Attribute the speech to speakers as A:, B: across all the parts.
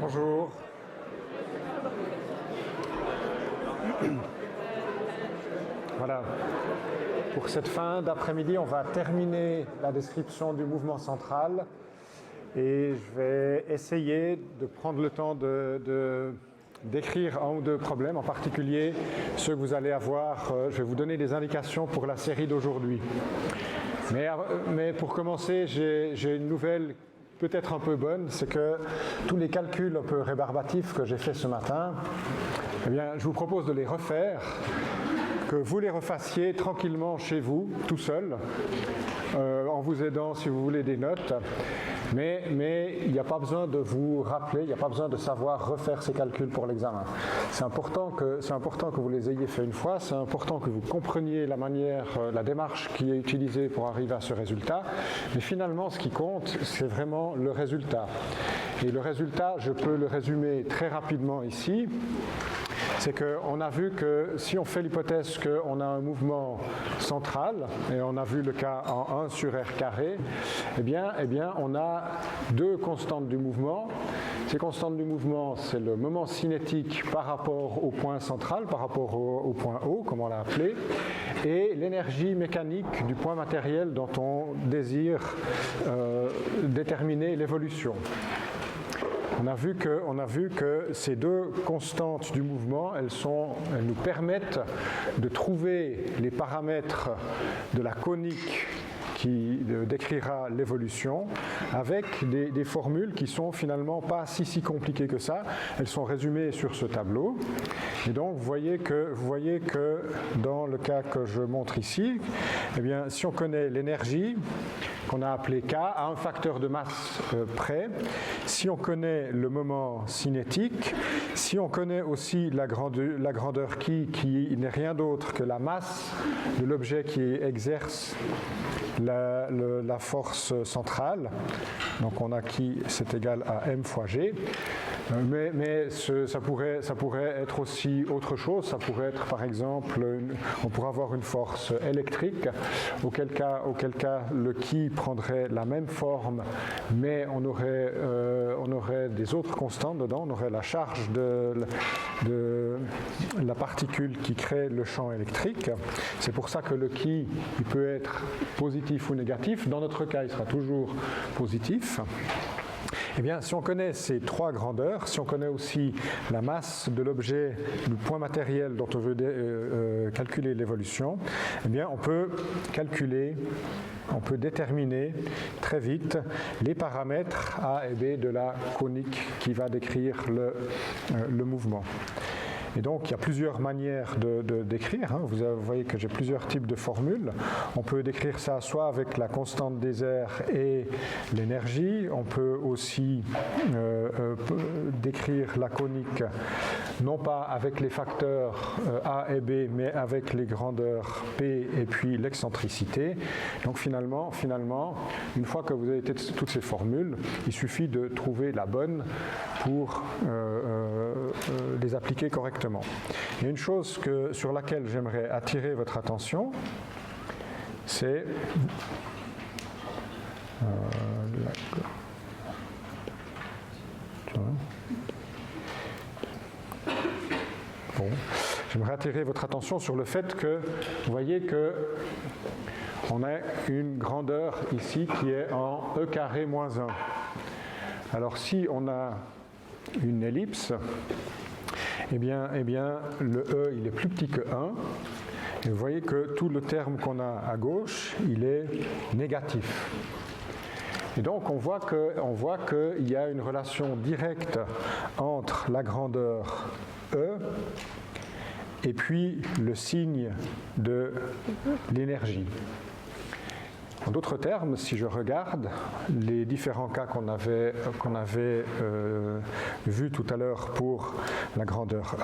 A: Bonjour. Voilà. Pour cette fin d'après-midi, on va terminer la description du mouvement central et je vais essayer de prendre le temps d'écrire un ou deux problèmes, en particulier ceux que vous allez avoir. Je vais vous donner des indications pour la série d'aujourd'hui. Mais pour commencer, j'ai une nouvelle peut-être un peu bonne, c'est que tous les calculs un peu rébarbatifs que j'ai faits ce matin, eh bien, je vous propose de les refaire, que vous les refassiez tranquillement chez vous, tout seul, en vous aidant si vous voulez des notes. Mais il n'y a pas besoin de vous rappeler, il n'y a pas besoin de savoir refaire ces calculs pour l'examen. C'est important que vous les ayez fait une fois, c'est important que vous compreniez la manière, la démarche qui est utilisée pour arriver à ce résultat. Mais finalement, ce qui compte, c'est vraiment le résultat. Et le résultat, je peux le résumer très rapidement ici. C'est qu'on a vu que si on fait l'hypothèse qu'on a un mouvement central, et on a vu le cas en 1 sur r carré, eh bien on a deux constantes du mouvement. Ces constantes du mouvement, c'est le moment cinétique par rapport au point central, par rapport au point O, comme on l'a appelé, et l'énergie mécanique du point matériel dont on désire déterminer l'évolution. On a vu que ces deux constantes du mouvement, elles nous permettent de trouver les paramètres de la conique qui décrira l'évolution avec des formules qui sont finalement pas si compliquées que ça. Elles sont résumées sur ce tableau. Et donc vous voyez que dans le cas que je montre ici, eh bien, si on connaît l'énergie, qu'on a appelé K, à un facteur de masse près, si on connaît le moment cinétique, si on connaît aussi la grandeur qui n'est rien d'autre que la masse de l'objet qui exerce la force centrale, donc on a qui c'est égal à m fois g, mais ça pourrait être aussi autre chose. Ça pourrait être par exemple, on pourrait avoir une force électrique, auquel cas le qui prendrait la même forme, mais on aurait des autres constantes dedans, on aurait la charge de la particule qui crée le champ électrique. C'est pour ça que le qui il peut être positif ou négatif. Dans notre cas, il sera toujours positif. Eh bien, si on connaît ces trois grandeurs, si on connaît aussi la masse de l'objet, du point matériel dont on veut calculer l'évolution, eh bien, on peut déterminer très vite les paramètres A et B de la conique qui va décrire le mouvement. Et donc, il y a plusieurs manières d'écrire. Vous voyez que j'ai plusieurs types de formules. On peut décrire ça soit avec la constante des airs et l'énergie. On peut aussi décrire la conique, non pas avec les facteurs A et B, mais avec les grandeurs P et puis l'excentricité. Donc finalement, une fois que vous avez toutes ces formules, il suffit de trouver la bonne pour les appliquer correctement. Il y a une chose sur laquelle j'aimerais attirer votre attention, c'est j'aimerais attirer votre attention sur le fait que vous voyez que on a une grandeur ici qui est en e carré moins 1. Alors si on a une ellipse, eh bien, le E, il est plus petit que 1. Et vous voyez que tout le terme qu'on a à gauche, il est négatif. Et donc, on voit qu'il y a une relation directe entre la grandeur E et puis le signe de l'énergie. En d'autres termes, si je regarde les différents cas qu'on avait vus tout à l'heure pour la grandeur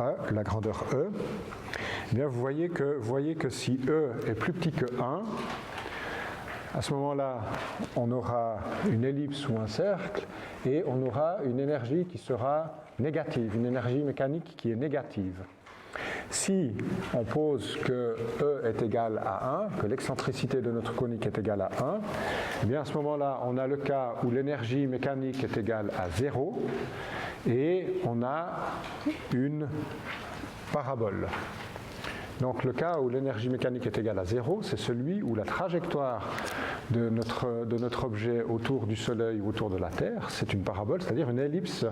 A: E, eh bien vous voyez que si E est plus petit que 1, à ce moment-là, on aura une ellipse ou un cercle et on aura une énergie qui sera négative, une énergie mécanique qui est négative. Si on pose que E est égal à 1, que l'excentricité de notre conique est égale à 1, eh bien à ce moment-là, on a le cas où l'énergie mécanique est égale à 0. et on a une parabole. Donc le cas où l'énergie mécanique est égale à 0, c'est celui où la trajectoire de notre objet autour du Soleil ou autour de la Terre, c'est une parabole, c'est-à-dire une ellipse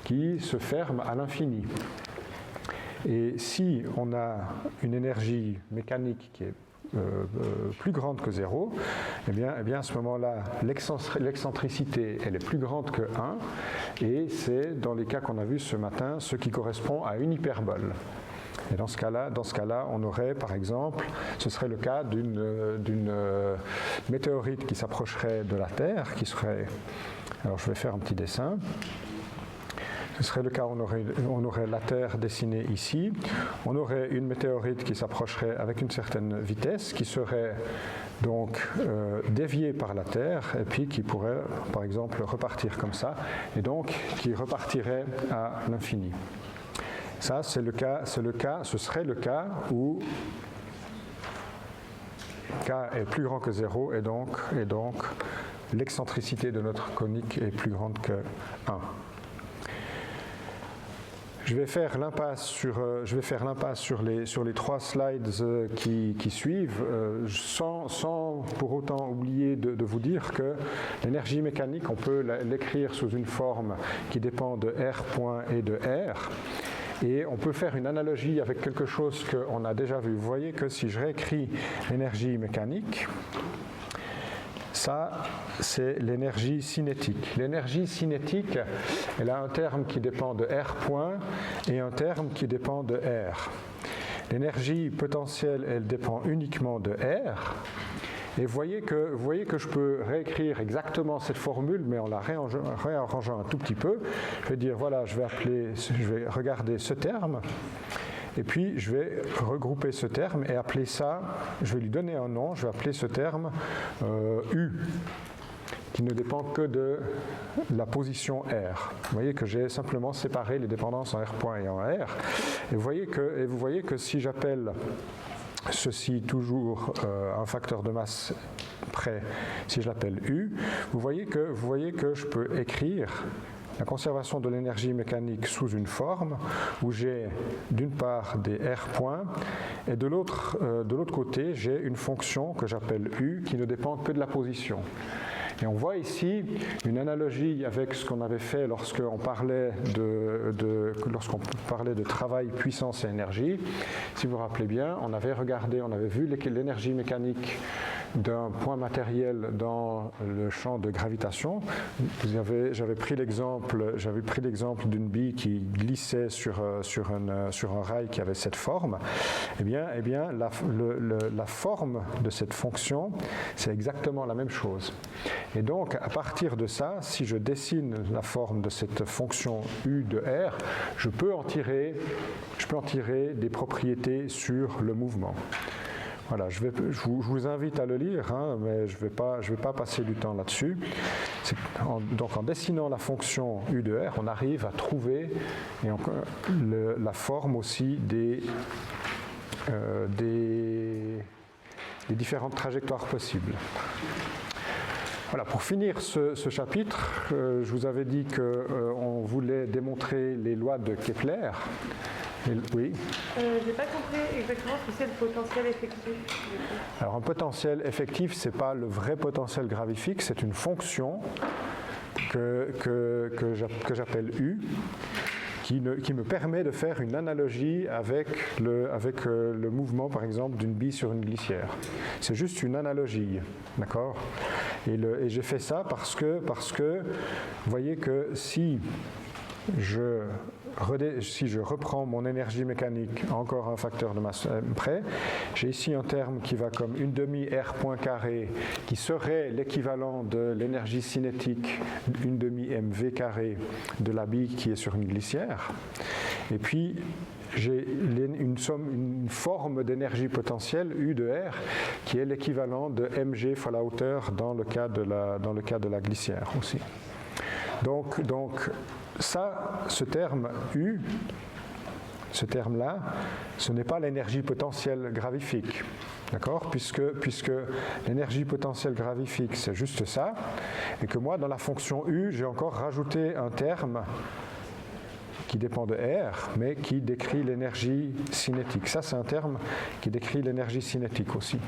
A: qui se ferme à l'infini. Et si on a une énergie mécanique qui est plus grande que 0, eh bien à ce moment-là, l'excentricité elle est plus grande que 1, et c'est dans les cas qu'on a vus ce matin, ce qui correspond à une hyperbole. Et dans ce cas-là, on aurait, par exemple, ce serait le cas d'une météorite qui s'approcherait de la Terre, qui serait... Alors je vais faire un petit dessin. Ce serait le cas où on aurait la Terre dessinée ici. On aurait une météorite qui s'approcherait avec une certaine vitesse, qui serait donc déviée par la Terre, et puis qui pourrait, par exemple, repartir comme ça, et donc qui repartirait à l'infini. Ça, ce serait le cas où K est plus grand que 0 et donc l'excentricité de notre conique est plus grande que 1. Je vais faire l'impasse sur les 3 slides qui suivent, sans pour autant oublier de vous dire que l'énergie mécanique, on peut l'écrire sous une forme qui dépend de R point et de R. Et on peut faire une analogie avec quelque chose qu'on a déjà vu. Vous voyez que si je réécris l'énergie mécanique, ça, c'est l'énergie cinétique. L'énergie cinétique, elle a un terme qui dépend de R point et un terme qui dépend de R. L'énergie potentielle, elle dépend uniquement de R. Et vous voyez que je peux réécrire exactement cette formule, mais en la réarrangeant un tout petit peu. Je vais dire, voilà, je vais regarder ce terme, et puis je vais regrouper ce terme et appeler ça, je vais lui donner un nom, je vais appeler ce terme U, qui ne dépend que de la position R. Vous voyez que j'ai simplement séparé les dépendances en R point et en R. Et vous voyez que si j'appelle ceci toujours un facteur de masse près, si je l'appelle U, vous voyez que je peux écrire la conservation de l'énergie mécanique sous une forme où j'ai d'une part des R points et de l'autre côté j'ai une fonction que j'appelle U qui ne dépend que de la position. Et on voit ici une analogie avec ce qu'on avait fait lorsqu'on parlait de travail, puissance et énergie. Si vous vous rappelez bien, on avait vu l'énergie mécanique d'un point matériel dans le champ de gravitation. J'avais pris l'exemple d'une bille qui glissait sur un rail qui avait cette forme. Eh bien la forme de cette fonction, c'est exactement la même chose. Et donc, à partir de ça, si je dessine la forme de cette fonction U de R, je peux en tirer des propriétés sur le mouvement. Voilà, je vous invite à le lire, hein, mais je vais pas passer du temps là-dessus. Donc en dessinant la fonction U de R, on arrive à trouver la forme aussi des différentes trajectoires possibles. Voilà, pour finir ce chapitre, je vous avais dit qu'on voulait démontrer les lois de Kepler. Oui.
B: J'ai pas compris exactement ce que c'est le potentiel effectif.
A: Alors un potentiel effectif, c'est pas le vrai potentiel gravifique, c'est une fonction que j'appelle U, qui me permet de faire une analogie avec le mouvement, par exemple, d'une bille sur une glissière. C'est juste une analogie, d'accord ? Et j'ai fait ça parce que vous voyez que si je reprends mon énergie mécanique encore un facteur de masse près, j'ai ici un terme qui va comme une demi R point carré, qui serait l'équivalent de l'énergie cinétique une demi mv carré de la bille qui est sur une glissière. Et puis j'ai une forme d'énergie potentielle U de R qui est l'équivalent de mg fois la hauteur dans le cas de la glissière aussi. Donc ça, ce terme U, ce terme-là, ce n'est pas l'énergie potentielle gravifique, d'accord ? Puisque l'énergie potentielle gravifique, c'est juste ça, et que moi, dans la fonction U, j'ai encore rajouté un terme qui dépend de R, mais qui décrit l'énergie cinétique. Ça, c'est un terme qui décrit l'énergie cinétique aussi.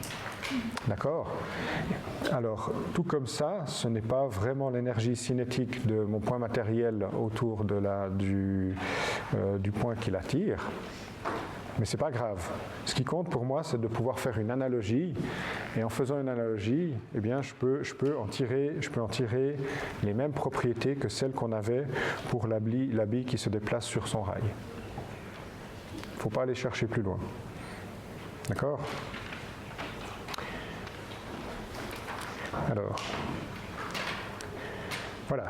A: D'accord? Alors, tout comme ça, ce n'est pas vraiment l'énergie cinétique de mon point matériel autour de du point qui l'attire. Mais ce n'est pas grave. Ce qui compte pour moi, c'est de pouvoir faire une analogie. Et en faisant une analogie, eh bien, je peux en tirer les mêmes propriétés que celles qu'on avait pour la bille qui se déplace sur son rail. Il ne faut pas aller chercher plus loin. D'accord? Alors, voilà.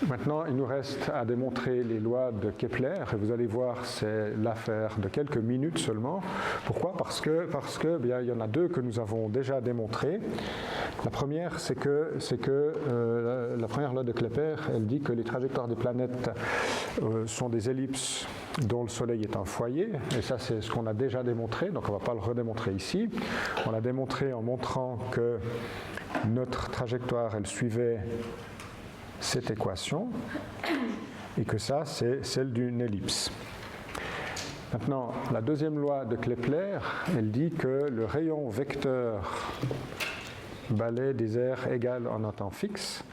A: Maintenant, il nous reste à démontrer les lois de Kepler, et vous allez voir, c'est l'affaire de quelques minutes seulement. Pourquoi? Parce que bien, il y en a deux que nous avons déjà démontrées. La première, c'est que la première loi de Kepler, elle dit que les trajectoires des planètes sont des ellipses dont le Soleil est un foyer, et ça c'est ce qu'on a déjà démontré, donc on ne va pas le redémontrer ici. On l'a démontré en montrant que notre trajectoire, elle suivait cette équation, et que ça, c'est celle d'une ellipse. Maintenant, la deuxième loi de Kepler, elle dit que le rayon vecteur balai des airs égale en un temps fixe.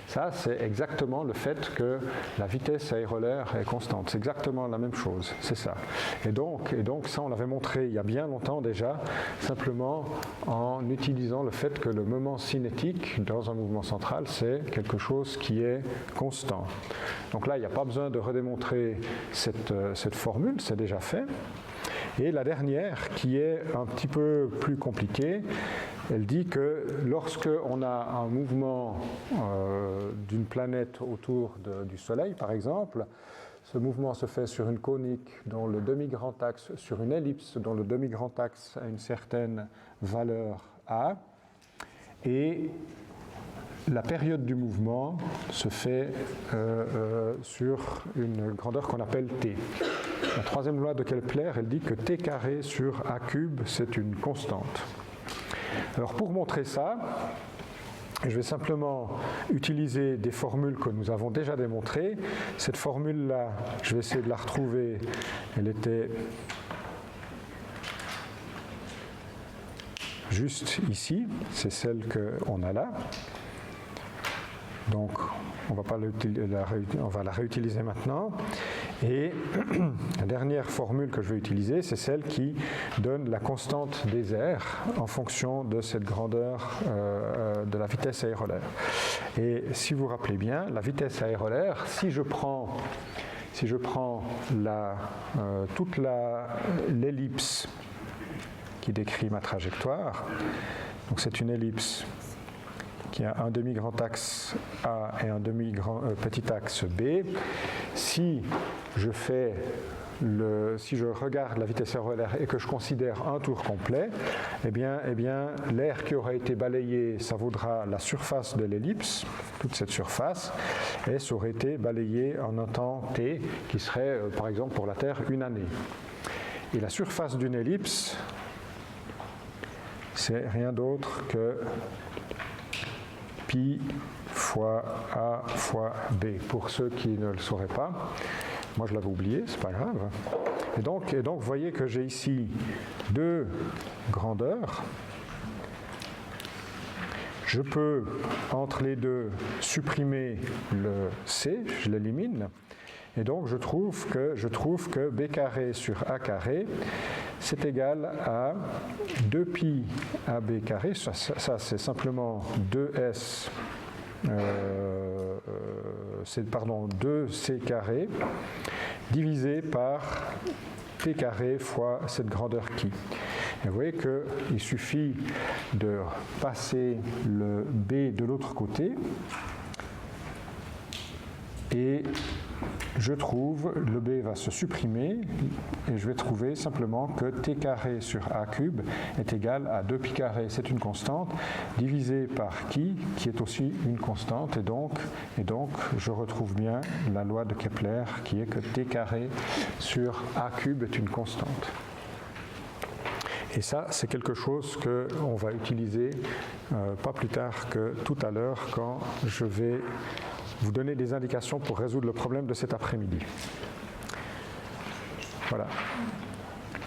A: Ça, c'est exactement le fait que la vitesse aérolaire est constante. C'est exactement la même chose, c'est ça. Et donc, ça, on l'avait montré il y a bien longtemps déjà, simplement en utilisant le fait que le moment cinétique dans un mouvement central, c'est quelque chose qui est constant. Donc là, il n'y a pas besoin de redémontrer cette formule, c'est déjà fait. Et la dernière, qui est un petit peu plus compliquée, elle dit que lorsque on a un mouvement d'une planète autour du Soleil, par exemple, ce mouvement se fait sur une conique dont le demi-grand axe, sur une ellipse dont le demi-grand axe a une certaine valeur A, et la période du mouvement se fait sur une grandeur qu'on appelle T. La troisième loi de Kepler, elle dit que T carré sur A cube, c'est une constante. Alors pour montrer ça, je vais simplement utiliser des formules que nous avons déjà démontrées. Cette formule-là, je vais essayer de la retrouver. Elle était juste ici, c'est celle qu'on a là. Donc on va la réutiliser maintenant. Et la dernière formule que je vais utiliser, c'est celle qui donne la constante des airs en fonction de cette grandeur de la vitesse aérolaire. Et si vous vous rappelez bien, la vitesse aérolaire, si je prends toute l'ellipse qui décrit ma trajectoire, donc c'est une ellipse qui a un demi-grand axe A et un petit axe B. Si je regarde la vitesse aérolaire et que je considère un tour complet, eh bien l'air qui aura été balayé, ça vaudra la surface de l'ellipse, toute cette surface, et ça aurait été balayé en un temps T, qui serait, par exemple, pour la Terre, une année. Et la surface d'une ellipse, c'est rien d'autre que pi fois A fois B. Pour ceux qui ne le sauraient pas, moi je l'avais oublié, c'est pas grave. Et donc vous voyez que j'ai ici deux grandeurs. Je peux, entre les deux, supprimer le C, je l'élimine. Et donc je trouve que B carré sur A carré, c'est égal à 2pi AB carré, ça c'est simplement 2S, 2C carré, divisé par T carré fois cette grandeur qui. Et vous voyez qu'il suffit de passer le B de l'autre côté, et je trouve, le B va se supprimer, et je vais trouver simplement que T carré sur A cube est égal à 2pi carré, c'est une constante, divisé par qui est aussi une constante, et donc je retrouve bien la loi de Kepler qui est que T carré sur A cube est une constante. Et ça, c'est quelque chose qu'on va utiliser pas plus tard que tout à l'heure quand je vais vous donner des indications pour résoudre le problème de cet après-midi. Voilà.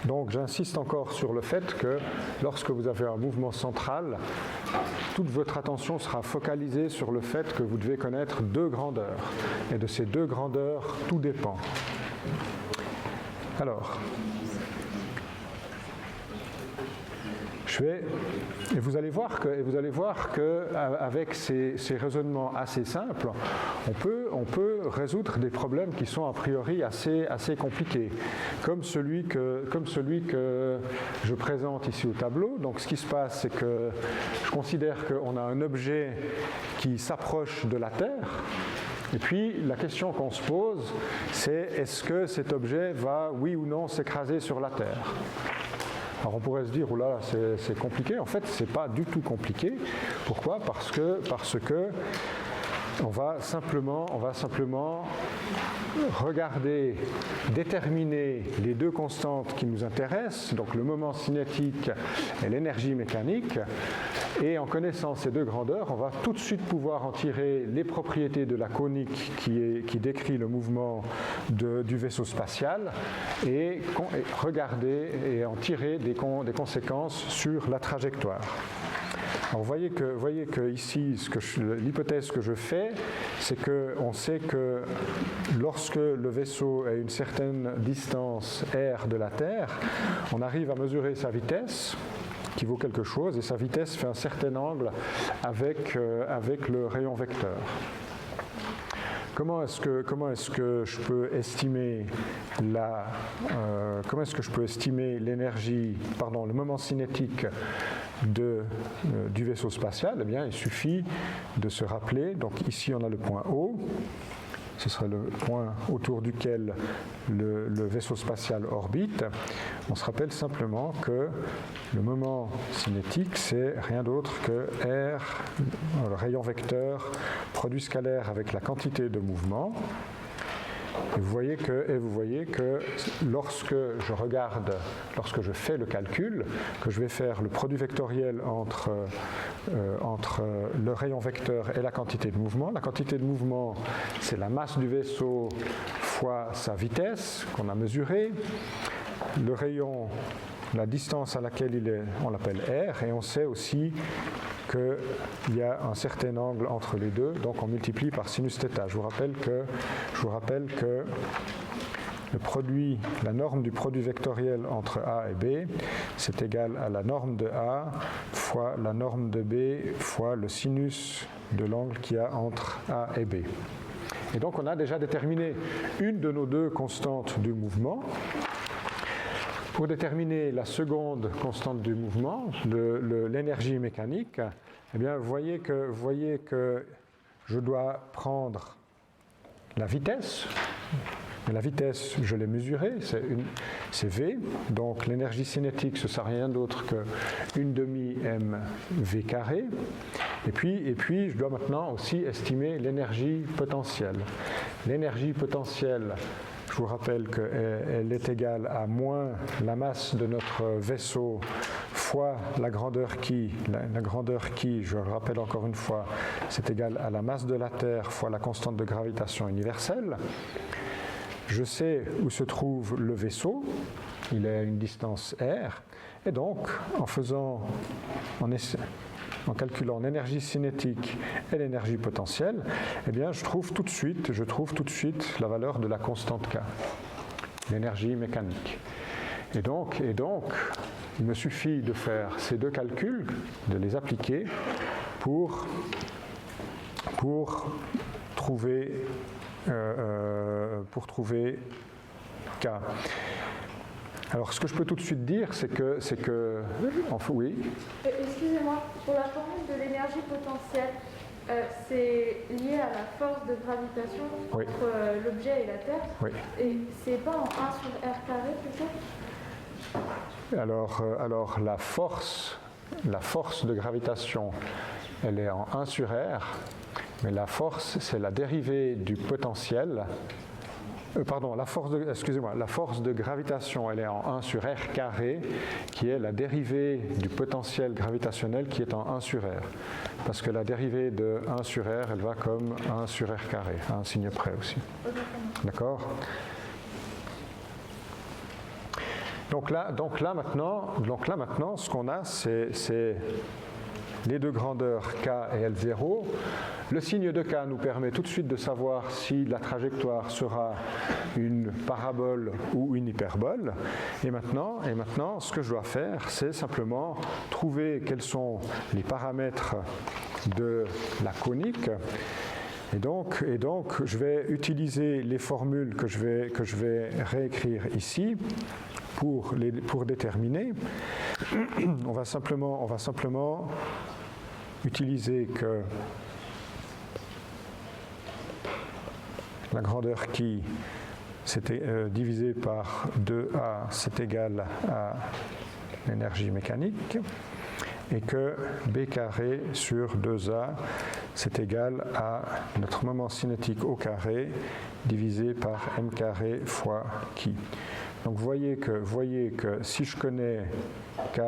A: Donc j'insiste encore sur le fait que lorsque vous avez un mouvement central, toute votre attention sera focalisée sur le fait que vous devez connaître deux grandeurs. Et de ces deux grandeurs, tout dépend. Alors, et vous allez voir que avec ces raisonnements assez simples, on peut résoudre des problèmes qui sont a priori assez compliqués, comme celui que je présente ici au tableau. Donc ce qui se passe, c'est que je considère qu'on a un objet qui s'approche de la Terre. Et puis, la question qu'on se pose, c'est est-ce que cet objet va, oui ou non, s'écraser sur la Terre ? Alors on pourrait se dire, oh là, c'est compliqué. En fait, ce n'est pas du tout compliqué. Pourquoi ? Parce que on va simplement regarder, déterminer les deux constantes qui nous intéressent, donc le moment cinétique et l'énergie mécanique. Et en connaissant ces deux grandeurs, on va tout de suite pouvoir en tirer les propriétés de la conique qui décrit le mouvement du vaisseau spatial et regarder et en tirer des conséquences sur la trajectoire. Alors, vous voyez que ici, l'hypothèse que je fais, c'est qu'on sait que lorsque le vaisseau est à une certaine distance r de la Terre, on arrive à mesurer sa vitesse, qui vaut quelque chose, et sa vitesse fait un certain angle avec le rayon vecteur. Comment est-ce que je peux estimer l'énergie, le moment cinétique du vaisseau spatial ? Eh bien, il suffit de se rappeler. Donc ici, on a le point O. Ce serait le point autour duquel le vaisseau spatial orbite. On se rappelle simplement que le moment cinétique, c'est rien d'autre que R, le rayon vecteur, produit scalaire avec la quantité de mouvement. Et vous voyez que lorsque je fais le calcul, que je vais faire le produit vectoriel entre le rayon vecteur et la quantité de mouvement, c'est la masse du vaisseau fois sa vitesse qu'on a mesurée. Le rayon, la distance à laquelle il est, on l'appelle R, et on sait aussi qu'il y a un certain angle entre les deux, donc on multiplie par sinus θ. Je vous rappelle que la norme du produit vectoriel entre A et B, c'est égal à la norme de A fois la norme de B fois le sinus de l'angle qu'il y a entre A et B. Et donc on a déjà déterminé une de nos deux constantes du mouvement. Pour déterminer la seconde constante du mouvement, l'énergie mécanique, eh bien, vous voyez que je dois prendre la vitesse. Mais la vitesse, je l'ai mesurée, c'est V. Donc l'énergie cinétique, ce ne sera rien d'autre que 1/2 mv². Et puis, je dois maintenant aussi estimer l'énergie potentielle. L'énergie potentielle, je vous rappelle qu'elle est égale à moins la masse de notre vaisseau fois la grandeur qui, je le rappelle encore une fois, c'est égal à la masse de la Terre fois la constante de gravitation universelle. Je sais où se trouve le vaisseau, il est à une distance r, et donc en calculant l'énergie cinétique et l'énergie potentielle, eh bien, je trouve tout de suite la valeur de la constante K, l'énergie mécanique. Et donc, il me suffit de faire ces deux calculs, de les appliquer pour trouver K. Alors, ce que je peux tout de suite dire, c'est que oui.
C: Excusez-moi, pour la formule de l'énergie potentielle, c'est lié à la force de gravitation entre l'objet et la Terre.
A: Oui.
C: Et c'est pas en 1 sur R carré plutôt ?
A: Alors la force de gravitation, elle est en 1 sur R, mais la force, c'est la dérivée du potentiel la force de gravitation, elle est en 1 sur R carré, qui est la dérivée du potentiel gravitationnel qui est en 1 sur R. Parce que la dérivée de 1 sur R, elle va comme 1 sur R carré, à un signe près aussi. D'accord ? Donc là maintenant, ce qu'on a, c'est les deux grandeurs K et L0. Le signe de K nous permet tout de suite de savoir si la trajectoire sera une parabole ou une hyperbole. Et maintenant, ce que je dois faire, c'est simplement trouver quels sont les paramètres de la conique. Et donc, je vais utiliser les formules que je vais réécrire ici pour déterminer. On va simplement utiliser que la grandeur qui divisé par 2A, c'est égal à l'énergie mécanique, et que B carré sur 2A, c'est égal à notre moment cinétique au carré divisé par M carré fois qui. Donc vous voyez que si je connais K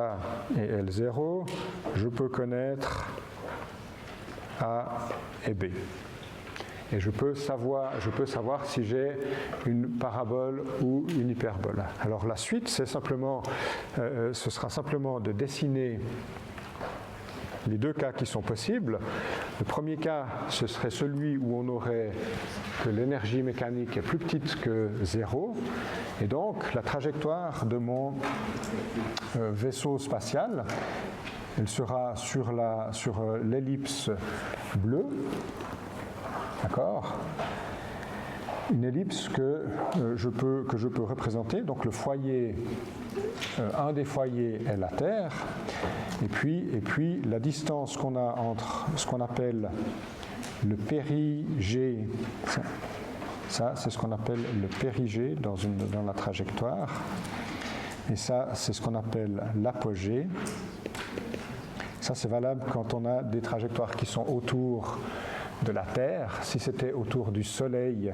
A: et L0, je peux connaître A et B. Et je peux savoir si j'ai une parabole ou une hyperbole. Alors la suite, ce sera simplement de dessiner les deux cas qui sont possibles. Le premier cas, ce serait celui où on aurait que l'énergie mécanique est plus petite que 0. Et donc, la trajectoire de mon vaisseau spatial, elle sera sur l'ellipse bleue. D'accord ? Une ellipse que je peux représenter. Donc le foyer, un des foyers est la Terre, et puis la distance qu'on a entre ce qu'on appelle le périgée, ça c'est ce qu'on appelle le périgée dans la trajectoire, et ça c'est ce qu'on appelle l'apogée. Ça c'est valable quand on a des trajectoires qui sont autour de la Terre. Si c'était autour du Soleil,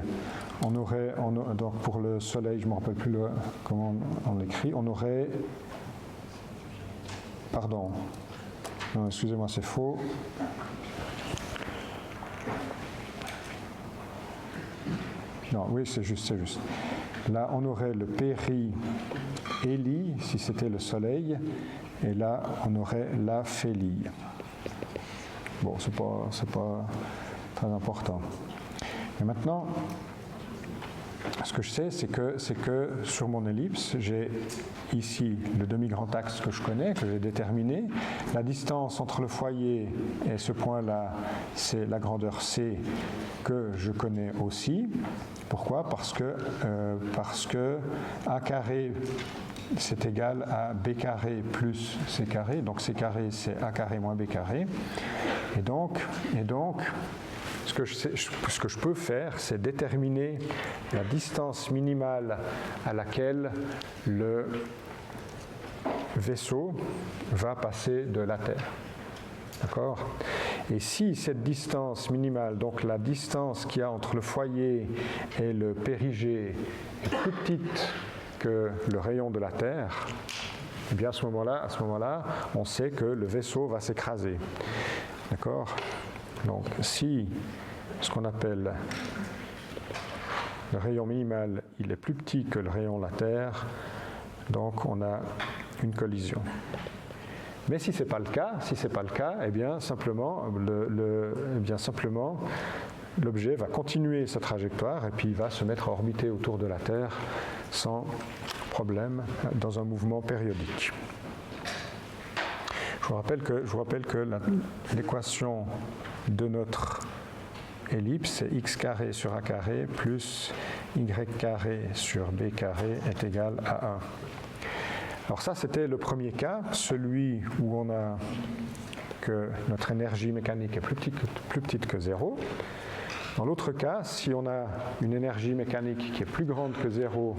A: on aurait, donc pour le Soleil, je ne me rappelle plus comment on l'écrit, on aurait, pardon, non, excusez-moi, c'est faux. Non, oui, c'est juste. Là, on aurait le péri-hélie, si c'était le Soleil, et là, on aurait la félie. Bon, c'est pas très important. Et maintenant, ce que je sais, c'est que sur mon ellipse, j'ai ici le demi-grand axe que je connais, que j'ai déterminé. La distance entre le foyer et ce point-là, c'est la grandeur C que je connais aussi. Pourquoi ? Parce que A carré, c'est égal à B carré plus C carré. Donc C carré, c'est A carré moins B carré. Et donc ce que je peux faire, c'est déterminer la distance minimale à laquelle le vaisseau va passer de la Terre. D'accord ? Et si cette distance minimale, donc la distance qu'il y a entre le foyer et le périgée, est plus petite que le rayon de la Terre, eh bien à ce moment-là, on sait que le vaisseau va s'écraser. D'accord ? Donc si ce qu'on appelle le rayon minimal, il est plus petit que le rayon de la Terre, donc on a une collision. Mais si ce n'est pas le cas, eh bien simplement l'objet va continuer sa trajectoire et puis il va se mettre à orbiter autour de la Terre sans problème dans un mouvement périodique. Je vous rappelle que l'équation de notre ellipse, c'est x carré sur a carré plus y carré sur b carré est égal à 1. Alors ça, c'était le premier cas, celui où on a que notre énergie mécanique est plus petite que 0. Dans l'autre cas, si on a une énergie mécanique qui est plus grande que 0,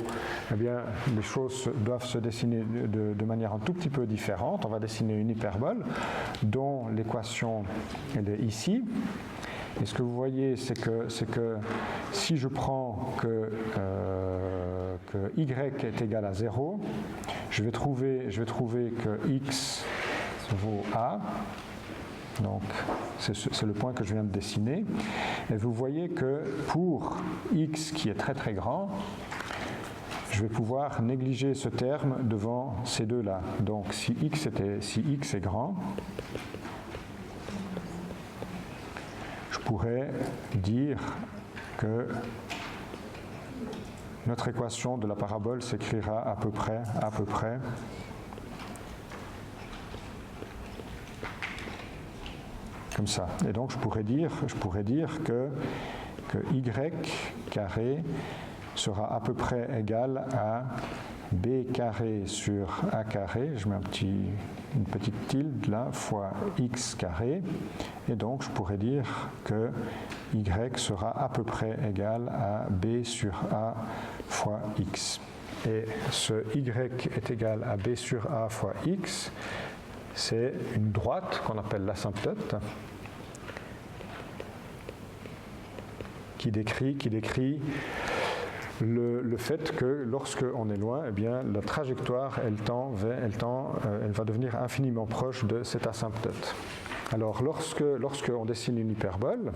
A: eh bien, les choses doivent se dessiner de manière un tout petit peu différente. On va dessiner une hyperbole dont l'équation elle est ici. Et ce que vous voyez, c'est que si je prends que y est égal à 0, je vais trouver que x vaut a. Donc, c'est le point que je viens de dessiner. Et vous voyez que pour x qui est très très grand, je vais pouvoir négliger ce terme devant ces deux-là. Donc, si x est grand, je pourrais dire que notre équation de la parabole s'écrira à peu près comme ça. Et donc je pourrais dire que y carré sera à peu près égal à b carré sur a carré, je mets une petite tilde là, fois x carré, et donc je pourrais dire que y sera à peu près égal à b sur a fois x. Et ce y est égal à b sur a fois x, c'est une droite qu'on appelle l'asymptote, qui décrit le fait que lorsque on est loin, eh bien, la trajectoire, elle va devenir infiniment proche de cette asymptote. Alors, lorsque on dessine une hyperbole,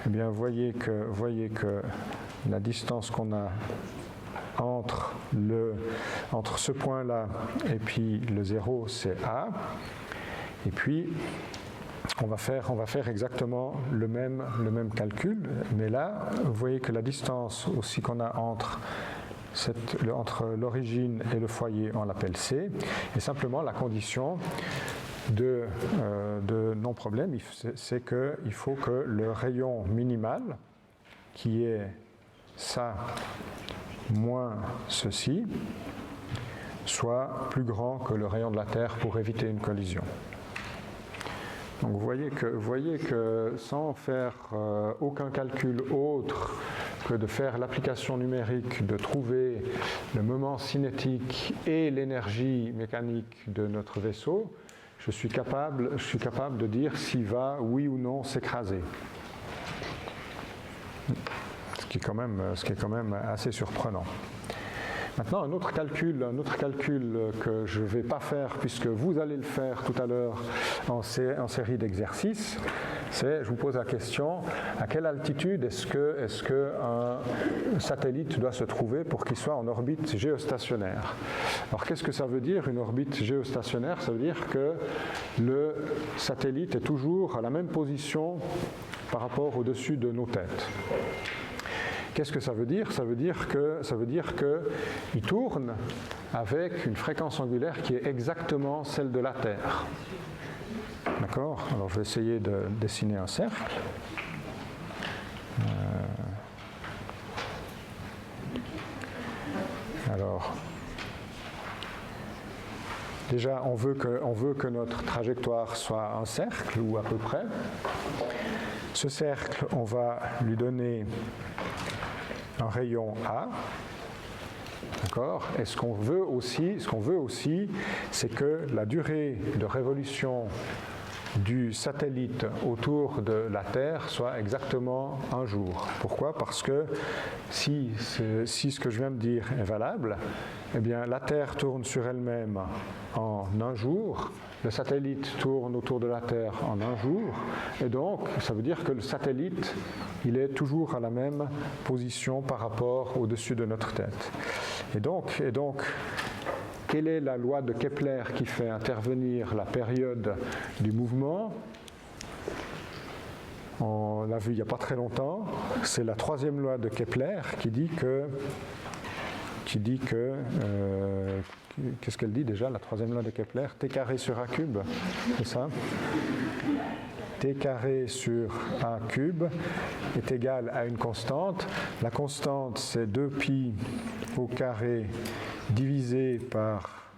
A: eh bien, voyez que la distance qu'on a entre ce point-là et puis le 0, c'est a. Et puis, on va faire exactement le même calcul, mais là, vous voyez que la distance aussi qu'on a entre l'origine et le foyer, on l'appelle C, et simplement la condition de non-problème, c'est qu'il faut que le rayon minimal, qui est ça moins ceci, soit plus grand que le rayon de la Terre pour éviter une collision. Donc vous voyez que sans faire aucun calcul autre que de faire l'application numérique, de trouver le moment cinétique et l'énergie mécanique de notre vaisseau, je suis capable de dire s'il va, oui ou non, s'écraser. Ce qui est quand même assez surprenant. Maintenant, un autre calcul que je ne vais pas faire, puisque vous allez le faire tout à l'heure en série d'exercices, c'est, je vous pose la question, à quelle altitude est-ce qu'un satellite doit se trouver pour qu'il soit en orbite géostationnaire? Alors, qu'est-ce que ça veut dire, une orbite géostationnaire? Ça veut dire que le satellite est toujours à la même position par rapport au-dessus de nos têtes. Qu'est-ce que ça veut dire? Ça veut dire qu'il tourne avec une fréquence angulaire qui est exactement celle de la Terre. D'accord? Alors je vais essayer de dessiner un cercle. Alors, déjà, on veut que notre trajectoire soit un cercle, ou à peu près. Ce cercle, on va lui donner un rayon A, d'accord? Et ce qu'on veut aussi, c'est que la durée de révolution du satellite autour de la Terre soit exactement un jour. Pourquoi? Parce que si ce que je viens de dire est valable, eh bien la Terre tourne sur elle-même en un jour, le satellite tourne autour de la Terre en un jour, et donc ça veut dire que le satellite, il est toujours à la même position par rapport au-dessus de notre tête. Et donc, quelle est la loi de Kepler qui fait intervenir la période du mouvement? On l'a vu il n'y a pas très longtemps, c'est la troisième loi de Kepler qui dit que qu'est-ce qu'elle dit déjà, la troisième loi de Kepler? T carré sur A cube, c'est ça? T carré sur A cube est égal à une constante. La constante, c'est 2pi au carré divisé par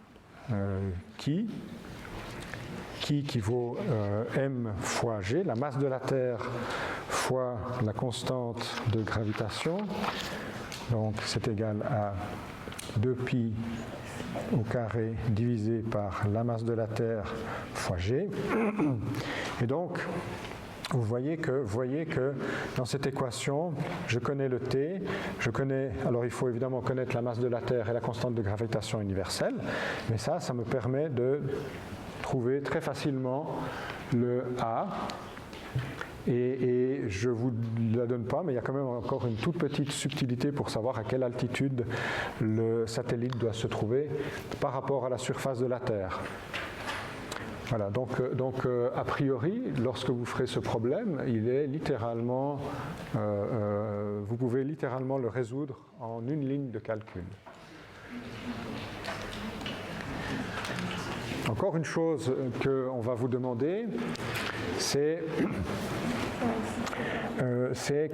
A: qui vaut m fois g, la masse de la Terre fois la constante de gravitation. Donc c'est égal à 2pi au carré divisé par la masse de la Terre fois g. Et donc, vous voyez que dans cette équation, je connais le T, alors il faut évidemment connaître la masse de la Terre et la constante de gravitation universelle, mais ça me permet de trouver très facilement le A. Et je ne vous la donne pas, mais il y a quand même encore une toute petite subtilité pour savoir à quelle altitude le satellite doit se trouver par rapport à la surface de la Terre. Voilà, donc a priori, lorsque vous ferez ce problème, il est littéralement, vous pouvez littéralement le résoudre en une ligne de calcul. Encore une chose qu'on va vous demander, c'est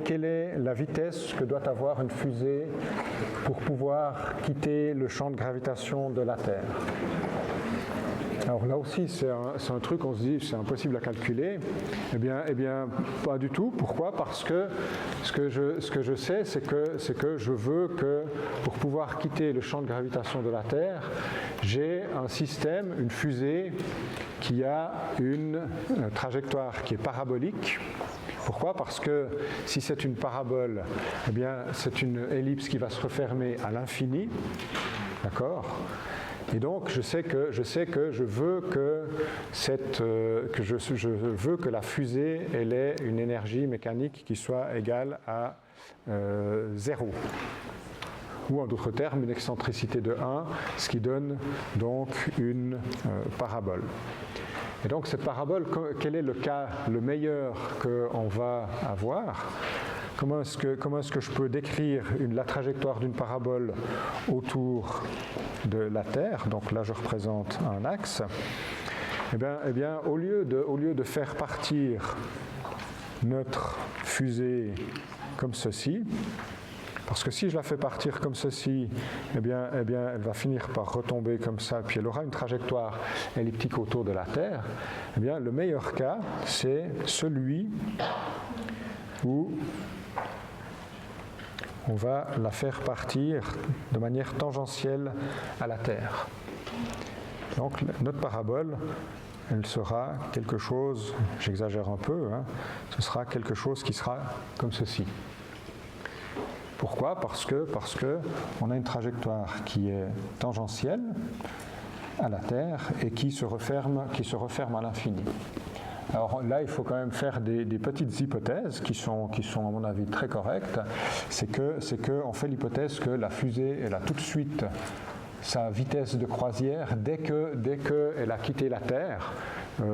A: quelle est la vitesse que doit avoir une fusée pour pouvoir quitter le champ de gravitation de la Terre. Alors là aussi, c'est un truc, on se dit, c'est impossible à calculer. Eh bien, pas du tout. Pourquoi ? Parce que ce que je sais, c'est que je veux que, pour pouvoir quitter le champ de gravitation de la Terre, j'ai un système, une fusée, qui a une trajectoire qui est parabolique. Pourquoi ? Parce que si c'est une parabole, eh bien, c'est une ellipse qui va se refermer à l'infini. D'accord ? Et donc, je sais que je veux que la fusée elle ait une énergie mécanique qui soit égale à 0. Ou en d'autres termes, une excentricité de 1, ce qui donne donc une parabole. Et donc, cette parabole, quel est le cas le meilleur qu'on va avoir ? Comment est-ce que je peux décrire la trajectoire d'une parabole autour de la Terre ? Donc là, je représente un axe. Eh bien, au lieu de faire partir notre fusée comme ceci, parce que si je la fais partir comme ceci, eh bien, elle va finir par retomber comme ça, puis elle aura une trajectoire elliptique autour de la Terre. Eh bien, le meilleur cas, c'est celui où on va la faire partir de manière tangentielle à la Terre. Donc notre parabole, elle sera quelque chose, j'exagère un peu, ce sera quelque chose qui sera comme ceci. Pourquoi ? Parce que on a une trajectoire qui est tangentielle à la Terre et qui se referme à l'infini. Alors là, il faut quand même faire des petites hypothèses qui sont à mon avis très correctes. C'est que on fait l'hypothèse que la fusée, elle a tout de suite sa vitesse de croisière dès qu'elle a quitté la Terre,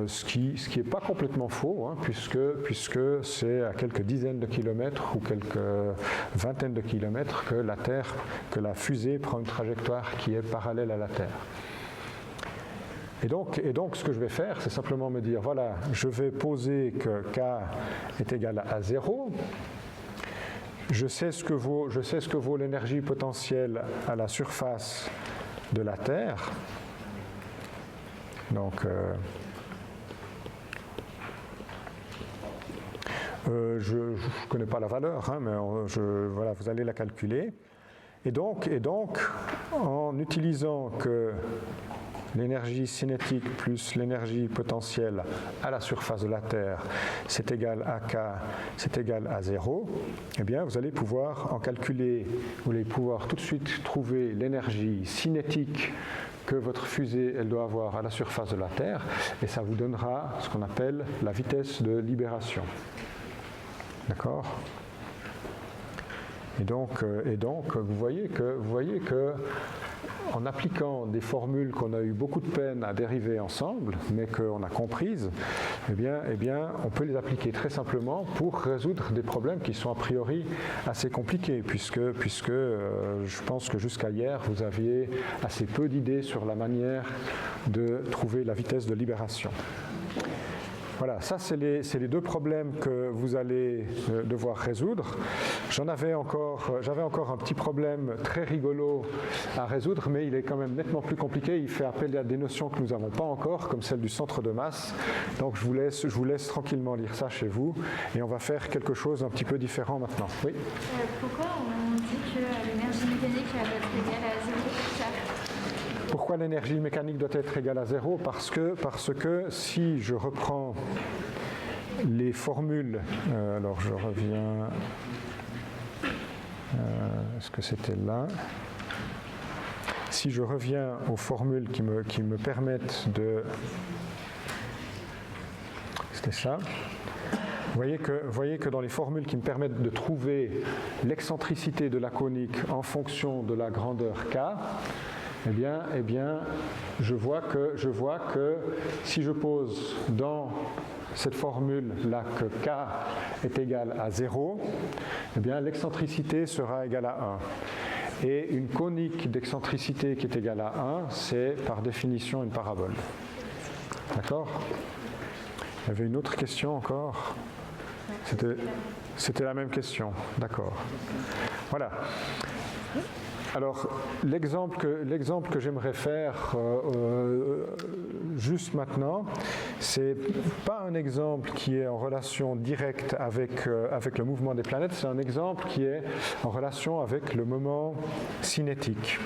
A: ce qui est pas complètement faux, puisque c'est à quelques dizaines de kilomètres ou quelques vingtaines de kilomètres que la fusée prend une trajectoire qui est parallèle à la Terre. Et donc, ce que je vais faire, c'est simplement me dire, voilà, je vais poser que K est égal à 0. Je sais ce que vaut l'énergie potentielle à la surface de la Terre. Donc, je ne connais pas la valeur, mais voilà, vous allez la calculer. Et donc, en utilisant que l'énergie cinétique plus l'énergie potentielle à la surface de la Terre, c'est égal à K, c'est égal à 0, eh bien, vous allez pouvoir tout de suite trouver l'énergie cinétique que votre fusée elle doit avoir à la surface de la Terre, et ça vous donnera ce qu'on appelle la vitesse de libération. D'accord ? Et donc, vous voyez que en appliquant des formules qu'on a eu beaucoup de peine à dériver ensemble, mais qu'on a comprises, eh bien, on peut les appliquer très simplement pour résoudre des problèmes qui sont a priori assez compliqués, puisque je pense que jusqu'à hier, vous aviez assez peu d'idées sur la manière de trouver la vitesse de libération. Voilà, ça c'est les deux problèmes que vous allez devoir résoudre. J'avais encore un petit problème très rigolo à résoudre, mais il est quand même nettement plus compliqué. Il fait appel à des notions que nous n'avons pas encore, comme celle du centre de masse. Donc je vous laisse tranquillement lire ça chez vous, et on va faire quelque chose d'un petit peu différent maintenant. Oui.
C: Pourquoi on dit que l'énergie mécanique doit être égale à 0 pour ça ?
A: Pourquoi l'énergie mécanique doit être égale à 0 ? Parce que si je reprends les formules, alors je reviens, est-ce que c'était là? Si je reviens aux formules qui me permettent de... C'était ça. Vous voyez que dans les formules qui me permettent de trouver l'excentricité de la conique en fonction de la grandeur k, eh bien, je vois que si je pose dans cette formule-là que k est égal à 0, eh bien, l'excentricité sera égale à 1. Et une conique d'excentricité qui est égale à 1, c'est par définition une parabole. D'accord? Il y avait une autre question encore? C'était la même question. D'accord. Voilà. Alors, l'exemple que j'aimerais faire juste maintenant, c'est pas un exemple qui est en relation directe avec le mouvement des planètes, c'est un exemple qui est en relation avec le moment cinétique.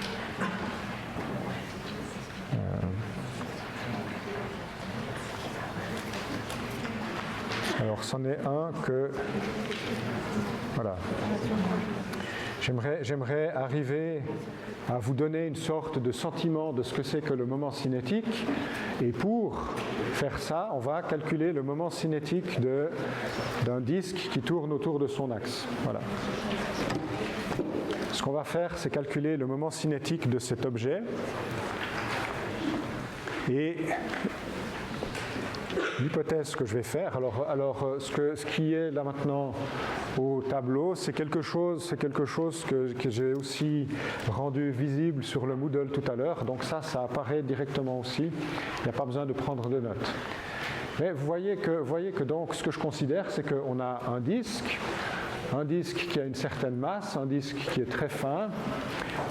A: Alors, c'en est un que... Voilà. J'aimerais arriver à vous donner une sorte de sentiment de ce que c'est que le moment cinétique. Et pour faire ça, on va calculer le moment cinétique d'un disque qui tourne autour de son axe. Voilà. Ce qu'on va faire, c'est calculer le moment cinétique de cet objet. Et l'hypothèse que je vais faire, alors ce qui est là maintenant au tableau, c'est quelque chose que j'ai aussi rendu visible sur le Moodle tout à l'heure, donc ça apparaît directement aussi, il n'y a pas besoin de prendre de notes. Mais vous voyez que donc ce que je considère, c'est qu'on a un disque qui a une certaine masse, un disque qui est très fin,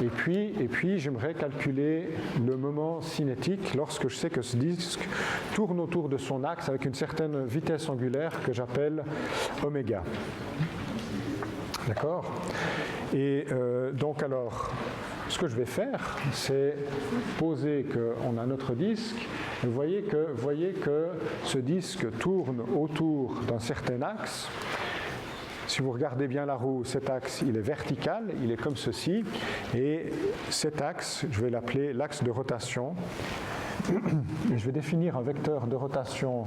A: et puis j'aimerais calculer le moment cinétique lorsque je sais que ce disque tourne autour de son axe avec une certaine vitesse angulaire que j'appelle oméga. D'accord? Et donc alors, ce que je vais faire, c'est poser qu'on a notre disque. Et vous voyez que ce disque tourne autour d'un certain axe. Si vous regardez bien la roue, cet axe, il est vertical, il est comme ceci. Et cet axe, je vais l'appeler l'axe de rotation. Et je vais définir un vecteur de rotation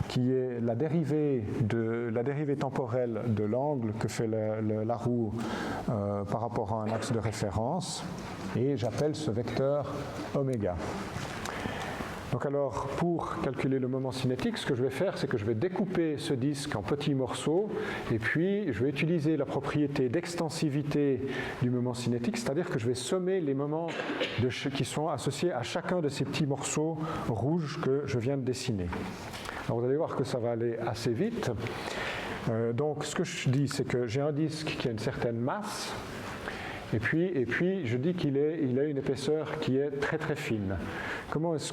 A: qui est la dérivée temporelle de l'angle que fait la roue par rapport à un axe de référence. Et j'appelle ce vecteur oméga. Donc alors, pour calculer le moment cinétique, ce que je vais faire, c'est que je vais découper ce disque en petits morceaux et puis je vais utiliser la propriété d'extensivité du moment cinétique, c'est-à-dire que je vais sommer les moments qui sont associés à chacun de ces petits morceaux rouges que je viens de dessiner. Alors vous allez voir que ça va aller assez vite. Donc ce que je dis, c'est que j'ai un disque qui a une certaine masse. Et puis, je dis qu'il a une épaisseur qui est très très fine. Comment est-ce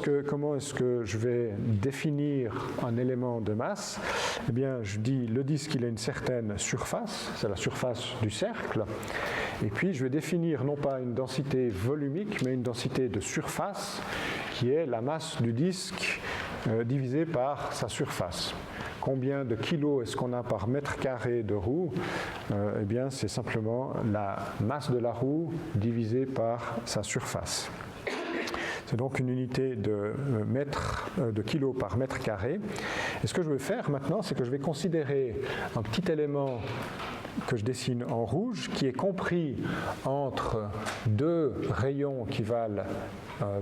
A: que je vais définir un élément de masse? Eh bien, je dis le disque, il a une certaine surface, c'est la surface du cercle. Et puis, je vais définir non pas une densité volumique, mais une densité de surface, qui est la masse du disque divisée par sa surface. Combien de kilos est-ce qu'on a par mètre carré de roue? Eh bien, c'est simplement la masse de la roue divisée par sa surface. C'est donc une unité de kilos par mètre carré. Et ce que je vais faire maintenant, c'est que je vais considérer un petit élément que je dessine en rouge, qui est compris entre deux rayons qui valent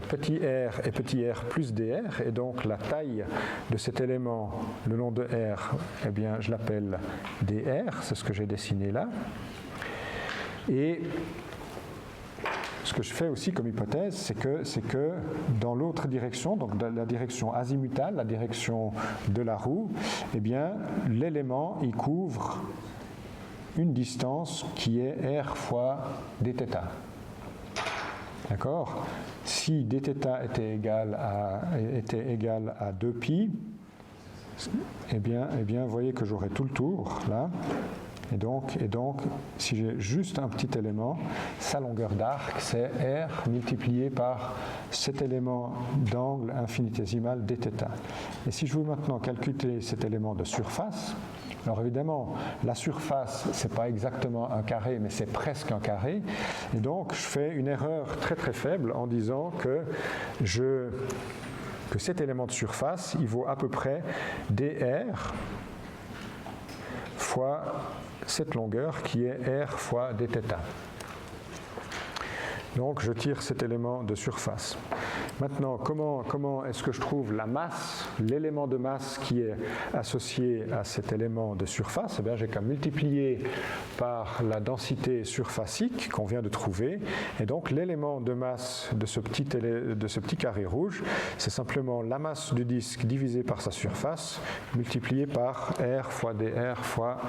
A: petit r et petit r plus dr, et donc la taille de cet élément, le long de r, eh bien, je l'appelle dr, c'est ce que j'ai dessiné là. Et ce que je fais aussi comme hypothèse, c'est que dans l'autre direction, donc dans la direction azimutale, la direction de la roue, eh bien, l'élément, il couvre une distance qui est r fois dθ. D'accord? Si dθ était égal à 2π, eh bien, vous voyez que j'aurai tout le tour, là. Et donc, si j'ai juste un petit élément, sa longueur d'arc, c'est R multiplié par cet élément d'angle infinitésimal dθ. Et si je veux maintenant calculer cet élément de surface, alors évidemment, la surface, ce n'est pas exactement un carré, mais c'est presque un carré. Et donc, je fais une erreur très très faible en disant que cet élément de surface, il vaut à peu près dr fois cette longueur qui est r fois dθ. Donc je tire cet élément de surface. Maintenant, comment est-ce que je trouve la masse, l'élément de masse qui est associé à cet élément de surface? Eh bien, j'ai qu'à multiplier par la densité surfacique qu'on vient de trouver. Et donc l'élément de masse de ce petit carré rouge, c'est simplement la masse du disque divisée par sa surface, multipliée par R fois dr fois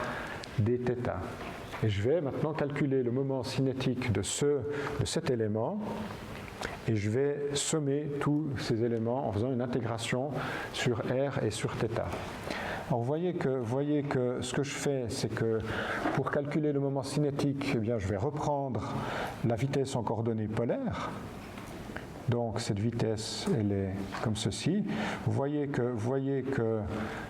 A: dθ. Et je vais maintenant calculer le moment cinétique de cet élément et je vais sommer tous ces éléments en faisant une intégration sur R et sur θ. Alors vous voyez que ce que je fais, c'est que pour calculer le moment cinétique, eh bien, je vais reprendre la vitesse en coordonnées polaires. Donc cette vitesse, elle est comme ceci. Vous voyez que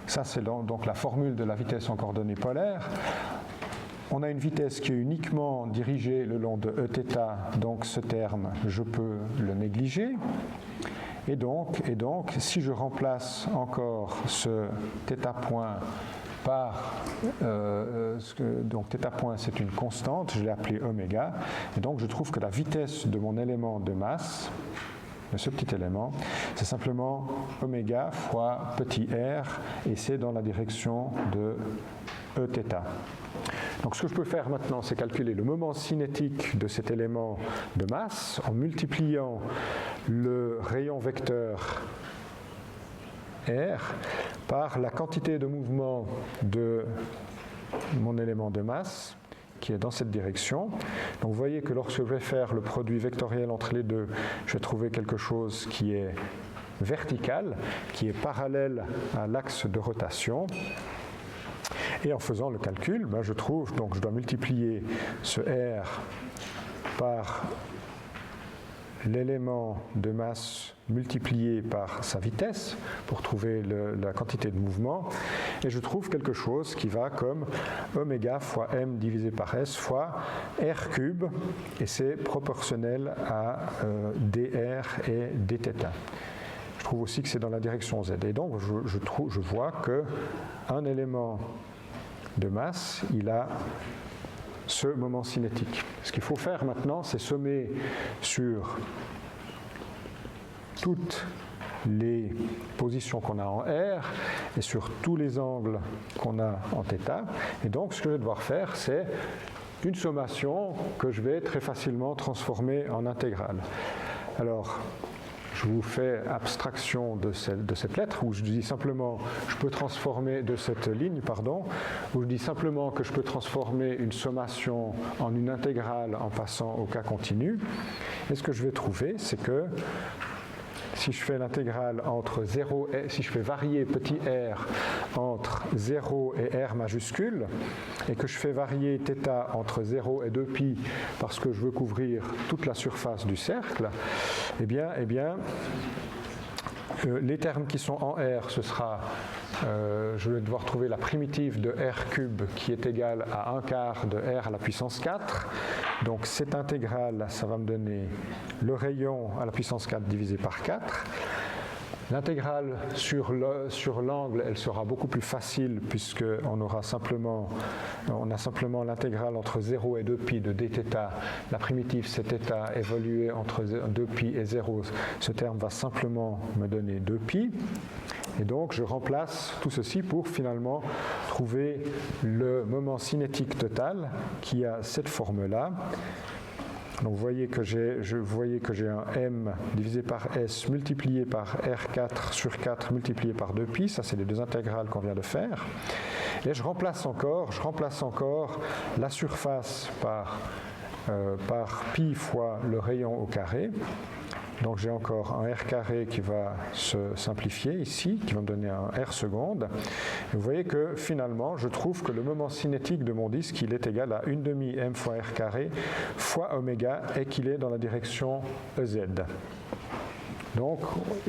A: ça, c'est donc la formule de la vitesse en coordonnées polaires. On a une vitesse qui est uniquement dirigée le long de Eθ, donc ce terme, je peux le négliger. Et donc, si je remplace encore ce θ point par, donc θ point c'est une constante, je l'ai appelée oméga, et donc je trouve que la vitesse de mon élément de masse, de ce petit élément, c'est simplement oméga fois petit r, et c'est dans la direction de Eθ. Donc ce que je peux faire maintenant, c'est calculer le moment cinétique de cet élément de masse en multipliant le rayon vecteur R par la quantité de mouvement de mon élément de masse qui est dans cette direction. Donc vous voyez que lorsque je vais faire le produit vectoriel entre les deux, je vais trouver quelque chose qui est vertical, qui est parallèle à l'axe de rotation. Et en faisant le calcul, je trouve, donc je dois multiplier ce R par l'élément de masse multiplié par sa vitesse pour trouver la quantité de mouvement, et je trouve quelque chose qui va comme oméga fois m divisé par s fois r cube, et c'est proportionnel à dr et dθ. Je trouve aussi que c'est dans la direction z, et donc je vois qu'un élément de masse, il a ce moment cinétique. Ce qu'il faut faire maintenant, c'est sommer sur toutes les positions qu'on a en R et sur tous les angles qu'on a en θ. Et donc, ce que je vais devoir faire, c'est une sommation que je vais très facilement transformer en intégrale. Alors, je vous fais abstraction de cette lettre, où je dis simplement, je peux transformer de cette ligne, pardon, où je dis simplement que je peux transformer une sommation en une intégrale en passant au cas continu. Et ce que je vais trouver, c'est que si je fais l'intégrale entre 0 et, si je fais varier petit r entre 0 et r majuscule, et que je fais varier θ entre 0 et 2π parce que je veux couvrir toute la surface du cercle, eh bien les termes qui sont en R, ce sera, je vais devoir trouver la primitive de R cube qui est égale à 1/4 de R à la puissance 4. Donc cette intégrale, ça va me donner le rayon à la puissance 4 divisé par 4. L'intégrale sur l'angle, elle sera beaucoup plus facile puisqu'on a simplement l'intégrale entre 0 et 2π de dθ. La primitive c'est θ évoluée entre 2π et 0. Ce terme va simplement me donner 2π. Et donc je remplace tout ceci pour finalement trouver le moment cinétique total qui a cette forme-là. Donc vous voyez que j'ai un m divisé par s multiplié par r4 sur 4 multiplié par 2π, ça c'est les deux intégrales qu'on vient de faire. Et je remplace encore la surface par pi fois le rayon au carré. Donc j'ai encore un R carré qui va se simplifier ici, qui va me donner un R seconde. Et vous voyez que finalement, je trouve que le moment cinétique de mon disque, il est égal à 1/2 m fois R carré fois oméga et qu'il est dans la direction EZ. Donc,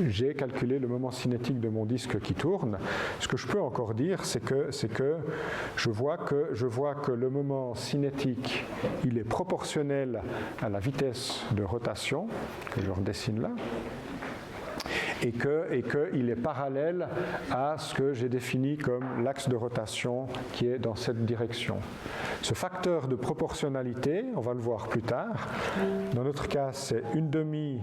A: j'ai calculé le moment cinétique de mon disque qui tourne. Ce que je peux encore dire, c'est que je vois que le moment cinétique, il est proportionnel à la vitesse de rotation, que je redessine là, et qu'il est parallèle à ce que j'ai défini comme l'axe de rotation qui est dans cette direction. Ce facteur de proportionnalité, on va le voir plus tard, dans notre cas c'est 1/2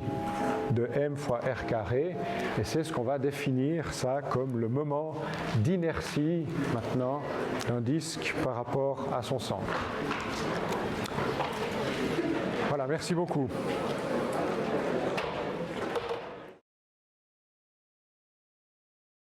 A: de m fois r carré, et c'est ce qu'on va définir ça comme le moment d'inertie maintenant d'un disque par rapport à son centre. Voilà, merci beaucoup.